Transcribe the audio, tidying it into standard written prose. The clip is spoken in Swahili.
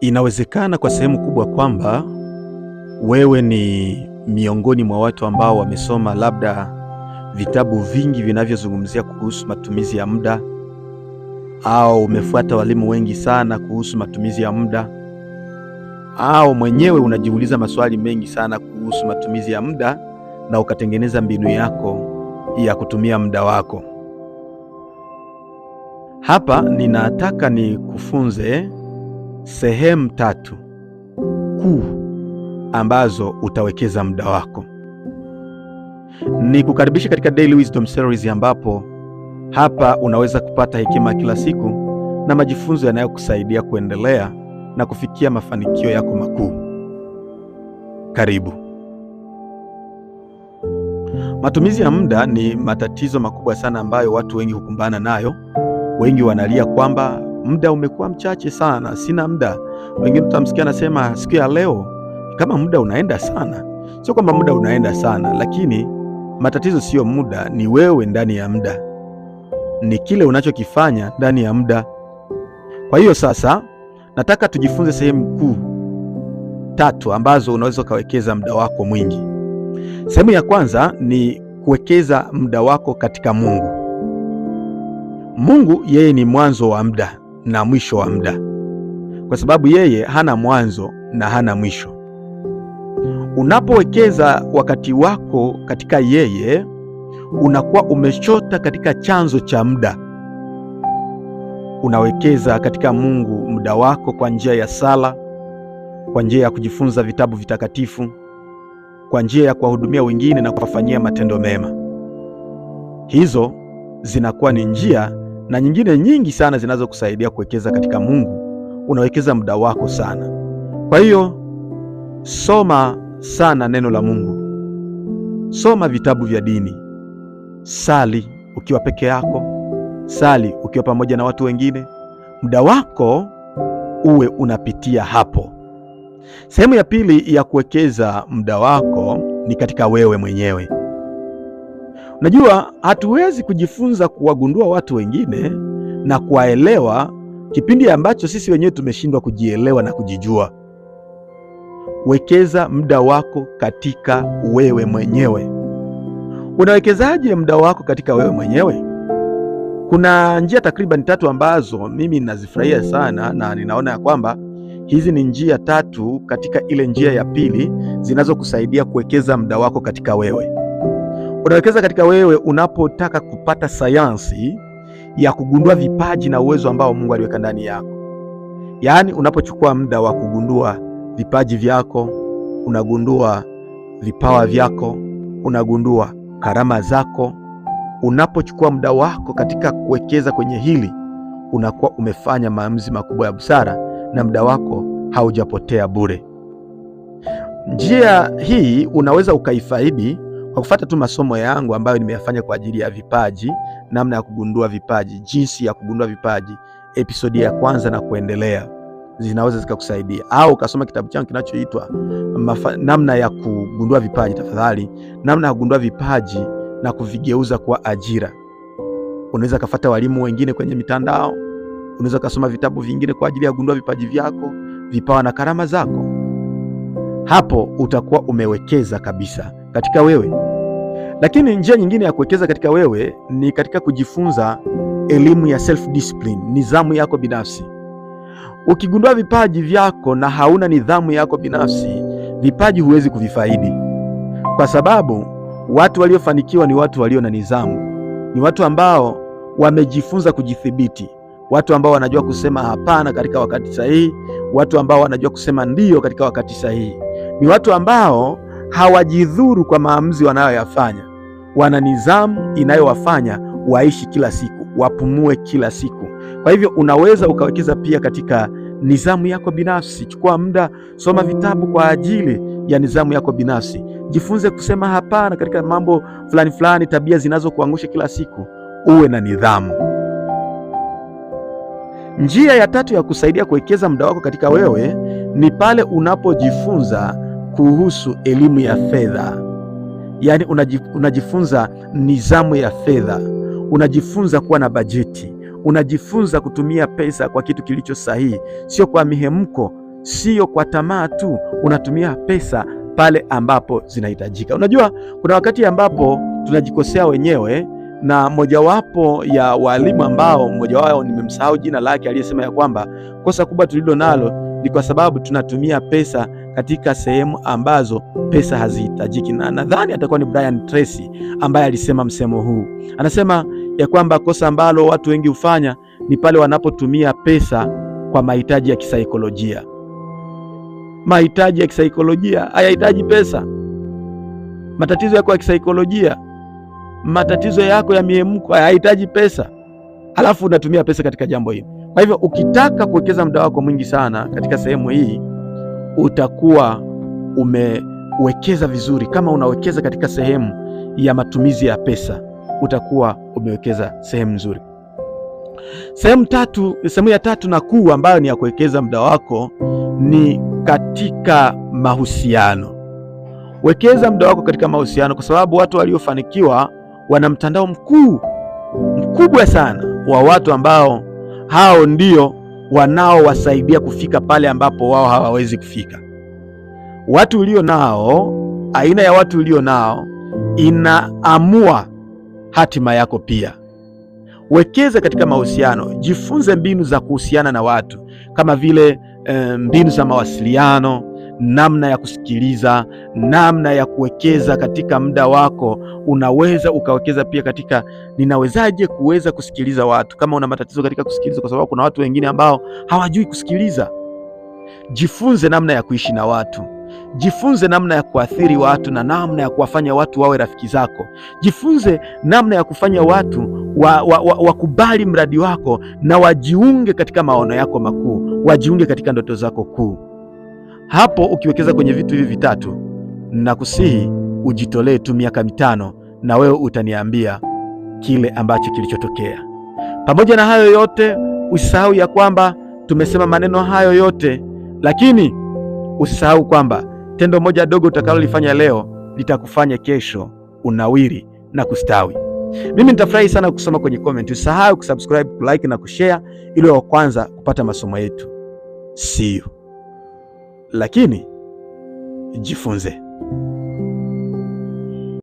Inawezekana kwa sehemu kubwa kwamba wewe ni miongoni mwa watu ambao wamesoma labda vitabu vingi vinavyozungumzia kuhusu matumizi ya muda, au umefuata walimu wengi sana kuhusu matumizi ya muda, au mwenyewe unajiuliza maswali mengi sana kuhusu matumizi ya muda na ukatengeneza mbinu yako ya kutumia muda wako. Hapa ninataka nikufunze sehemu 3 kuu ambazo utawekeza muda wako. Nikukaribisha katika Daily Wisdom Series, ambapo hapa unaweza kupata hekima kila siku na majifunzo yanayokusaidia kuendelea na kufikia mafanikio yako makuu. Karibu. Matumizi ya muda ni matatizo makubwa sana ambayo watu wengi hukumbana nayo. Wengi wanalia kwamba muda umekuwa mchache sana, sina muda. Wengine tutamsikia anasema siku ya leo kama muda unaenda sana. Sio kwamba muda unaenda sana, lakini matatizo sio muda, ni wewe ndani ya muda, ni kile unachokifanya ndani ya muda. Kwa hiyo sasa nataka tujifunze sehemu kuu 3 ambazo unaweza ukawekeza muda wako mwingi. Sehemu ya kwanza ni kuwekeza muda wako katika Mungu. Mungu yeye ni mwanzo wa muda na mwisho wa muda, kwa sababu yeye hana mwanzo na hana mwisho. Unapowekeza wakati wako katika yeye, unakuwa umechota katika chanzo cha muda. Unawekeza katika Mungu muda wako kwa njia ya sala, kwa njia ya kujifunza vitabu vitakatifu, kwa njia ya kuwahudumia wengine na kuwafanyia matendo mema. Hizo zinakuwa ni njia, na nyingine nyingi sana zinazokusaidia kuwekeza katika Mungu. Unawekeza muda wako sana. Kwa hiyo soma sana neno la Mungu, soma vitabu vya dini, sali ukiwa peke yako, sali ukiwa pamoja na watu wengine. Muda wako uwe unapitia hapo. Sehemu ya pili ya kuwekeza muda wako ni katika wewe mwenyewe. Unajua, hatuwezi kujifunza kuwagundua watu wengine na kuwaelewa kipindi ambacho sisi wenyewe tumeshindwa kujielewa na kujijua. Wekeza muda wako katika wewe mwenyewe. Unawekezaje muda wako katika wewe mwenyewe? Kuna njia takriban 3 ambazo mimi ninazifurahia sana, na ninaona ya kwamba hizi ni njia 3 katika ile njia ya pili zinazokusaidia kuwekeza muda wako katika wewe. Unawekeza katika wewe unapotaka kupata sayansi ya kugundua vipaji na uwezo ambao Mungu aliweka ndani yako. Yaani unapochukua muda wa kugundua vipaji vyako, unagundua vipawa vyako, unagundua karama zako. Unapochukua muda wako katika kuwekeza kwenye hili, unakuwa umefanya maamuzi makubwa ya busara na muda wako haujapotea bure. Njia hii unaweza ukaifaidi kwa kufuata tu masomo yangu ambayo nimeyafanya kwa ajili ya vipaji, namna ya kugundua vipaji, jinsi ya kugundua vipaji, episodi ya 1 na kuendelea zinaweza zikakusaidia. Au ukasoma kitabu changu kinachoitwa namna ya kugundua vipaji, tafadhali, namna ya kugundua vipaji na kuvigeuza kwa ajira. Unaweza kufuata walimu wengine kwenye mitandao, unaweza kusoma vitabu vingine kwa ajili ya kugundua vipaji vyako, vipawa na karama zako. Hapo utakuwa umewekeza kabisa katika wewe. Lakini njia nyingine ya kuwekeza katika wewe ni katika kujifunza elimu ya self discipline, nidhamu yako binafsi. Ukigundua vipaji vyako na hauna nidhamu yako binafsi, vipaji huwezi kuvifaidi, kwa sababu watu waliofanikiwa ni watu walio na nidhamu, ni watu ambao wamejifunza kujithibiti, watu ambao wanajua kusema hapana katika wakati sahihi, watu ambao wanajua kusema ndio katika wakati sahihi, ni watu ambao hawajidhuru kwa maamuzi wanayoyafanya. Wana nidhamu inayowafanya waishi kila siku, wapumue kila siku. Kwa hivyo unaweza ukawekeza pia katika nidhamu yako binafsi. Chukua muda, soma vitabu kwa ajili ya nidhamu yako binafsi. Jifunze kusema hapana katika mambo fulani fulani, tabia zinazokuangusha kila siku. Uwe na nidhamu. Njia ya 3 ya kusaidia kuwekeza muda wako katika wewe ni pale unapojifunza kuhusu elimu ya fedha. Yaani unajifunza nidhamu ya fedha, unajifunza kuwa na bajeti, unajifunza kutumia pesa kwa kitu kilicho sahihi, sio kwa mihemko, sio kwa tamaa tu, unatumia pesa pale ambapo zinahitajika. Unajua kuna wakati ambapo tunajikosea wenyewe, na mojawapo ya walimu ambao mmoja wao nimemsahau jina lake, aliyesema ya kwamba kosa kubwa tulilo nalo ni kwa sababu tunatumia pesa katika sehemu ambazo pesa hazihitajiki. Na nadhani atakuwa ni Brian Tracy ambaye alisema msemo huu. Anasema ya kwamba kosa ambalo watu wengi hufanya ni pale wanapotumia pesa kwa mahitaji ya kisaikolojia. Mahitaji ya kisaikolojia hayahitaji pesa. Matatizo yako ya kisaikolojia, matatizo yako ya mihemko hayahitaji pesa, halafu unatumia pesa katika jambo hili. Kwa hivyo ukitaka kuwekeza muda wako mwingi sana katika sehemu hii, utakuwa umewekeza vizuri. Kama unawekeza katika sehemu ya matumizi ya pesa, utakuwa umewekeza sehemu nzuri. Sehemu ya tatu na kuu ambayo ni ya kuwekeza muda wako ni katika mahusiano. Wekeza muda wako katika mahusiano, kwa sababu watu waliofanikiwa wana mtandao mkubwa sana wa watu ambao hao ndio wanaowasaidia kufika pale ambapo wao hawawezi kufika. Watu ulio nao, aina ya watu ulio nao inaamua hatima yako pia. Wekeza katika mahusiano, jifunze mbinu za kuhusiana na watu, kama vile mbinu za mawasiliano, namna ya kusikiliza, namna ya kuwekeza katika muda wako. Unaweza ukawekeza pia katika ninawezaje kuweza kusikiliza watu. Kama una matatizo katika kusikiliza, kwa sababu kuna watu wengine ambao hawajui kusikiliza, jifunze namna ya kuishi na watu. Jifunze namna ya kuathiri watu na namna ya kuwafanya watu wawe rafiki zako. Jifunze namna ya kufanya watu wakubali mradi wako na wajiunge katika maono yako makuu, wajiunge katika ndoto zako kuu. Hapo ukiwekeza kwenye vitu hivi vitatu, nakusihi ujitolee tu miaka 5 na wewe utaniambia kile ambacho kilichotokea. Pamoja na hayo yote, usisahau ya kwamba tumesema maneno hayo yote, lakini usisahau kwamba tendo moja dogo utakalolifanya leo litakufanya kesho unawiri na kustawi. Mimi nitafurahi sana kusoma kwenye comment. Usisahau kusubscribe, kulike na kushare ili wa kwanza kupata masomo yetu. See you. Lakini jifunze.